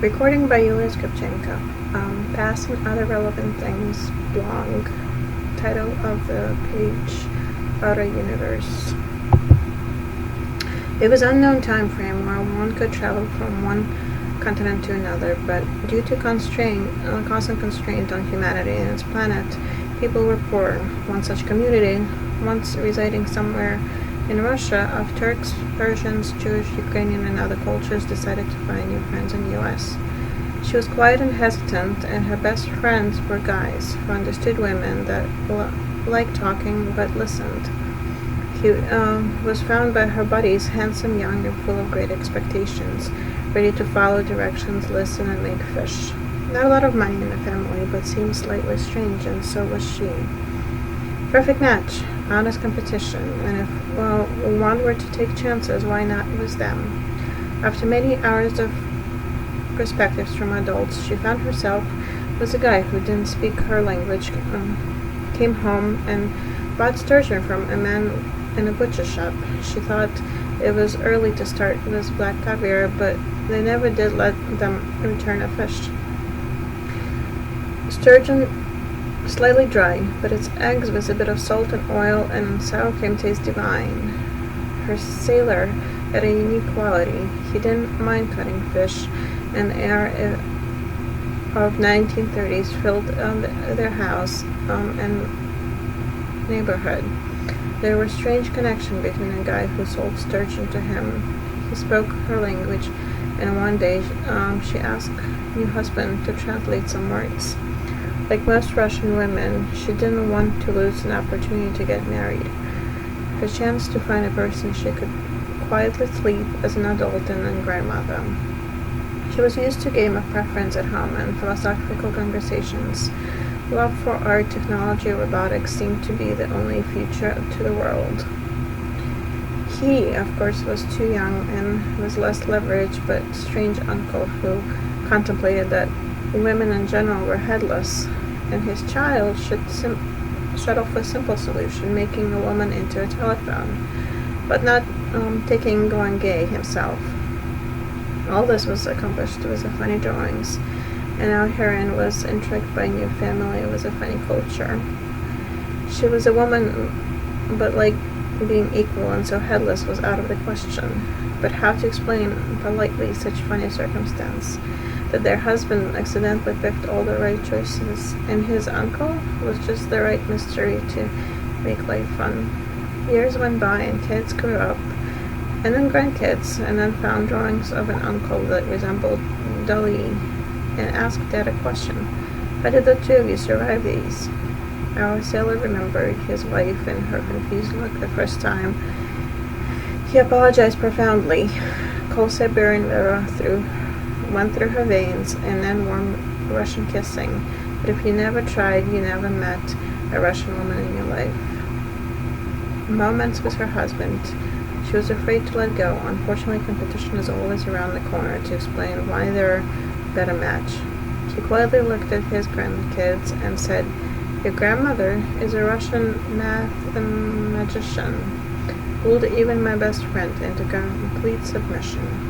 Recording by Yulia Skripchenko. Past and Other Relevant Things blog. Title of the page, Outer Universe. It was unknown time frame where one could travel from one continent to another, but due to constant constraint on humanity and its planet, people were poor. One such community, once residing somewhere in Russia, of Turks, Persians, Jewish, Ukrainian, and other cultures, decided to find new friends in the U.S. She was quiet and hesitant, and her best friends were guys who understood women, that liked talking but listened. He was found by her buddies handsome, young, and full of great expectations, ready to follow directions, listen, and make fish. Not a lot of money in the family, but seemed slightly strange, and so was she. Perfect match, honest competition, and if one were to take chances, why not with them? After many hours of perspectives from adults, she found herself with a guy who didn't speak her language, came home and bought sturgeon from a man in a butcher shop. She thought it was early to start with black caviar, but they never did let them return a fish. Sturgeon, slightly dry, but its eggs with a bit of salt and oil and sour cream taste divine. Her sailor had a unique quality. He didn't mind cutting fish, and the air of 1930s filled their house and neighborhood. There was a strange connection between a guy who sold sturgeon to him. He spoke her language, and one day she asked her new husband to translate some words. Like most Russian women, she didn't want to lose an opportunity to get married, her chance to find a person she could quietly sleep as an adult and a grandmother. She was used to a game of preference at home and philosophical conversations. Love for art, technology, robotics seemed to be the only future to the world. He, of course, was too young and was less leveraged, but strange uncle who contemplated that women in general were headless, and his child should settle for a simple solution, making a woman into a telephone, but not going gay himself. All this was accomplished with the funny drawings, and our heroine was intrigued by a new family with a funny culture. She was a woman, but like being equal, and so headless was out of the question. But how to explain politely such funny circumstance? That their husband accidentally picked all the right choices, and his uncle was just the right mystery to make life fun. Years went by, and kids grew up, and then grandkids, and then found drawings of an uncle that resembled Dali, and asked Dad a question. How did the two of you survive these? Our sailor remembered his wife and her confused look the first time. He apologized profoundly. Cold Siberian river went through her veins, and then warm Russian kissing. But if you never tried, you never met a Russian woman in your life. Moments with her husband. She was afraid to let go. Unfortunately, competition is always around the corner to explain why they're a better match. He quietly looked at his grandkids and said, "Your grandmother is a Russian magician, fooled even my best friend into complete submission."